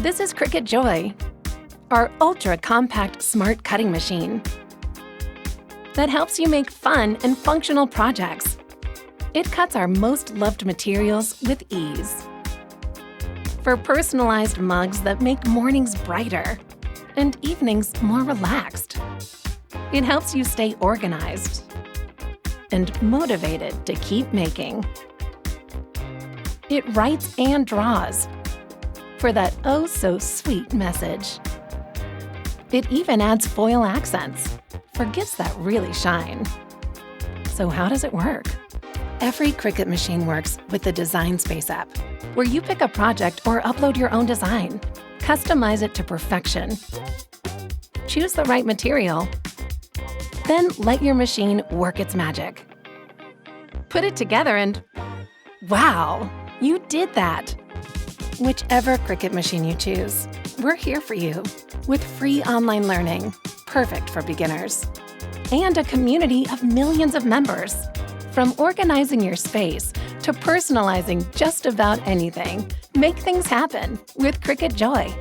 This is Cricut Joy, our ultra-compact smart cutting machine that helps you make fun and functional projects. It cuts our most loved materials with ease. For personalized mugs that make mornings brighter and evenings more relaxed. It helps you stay organized and motivated to keep making. It writes and draws for that oh-so-sweet message. It even adds foil accents for gifts that really shine. So how does it work? Every Cricut machine works with the Design Space app, where you pick a project or upload your own design. Customize it to perfection. Choose the right material. Then let your machine work its magic. Put it together and wow, you did that! Whichever Cricut machine you choose, we're here for you with free online learning, perfect for beginners, and a community of millions of members. From organizing your space to personalizing just about anything, make things happen with Cricut Joy.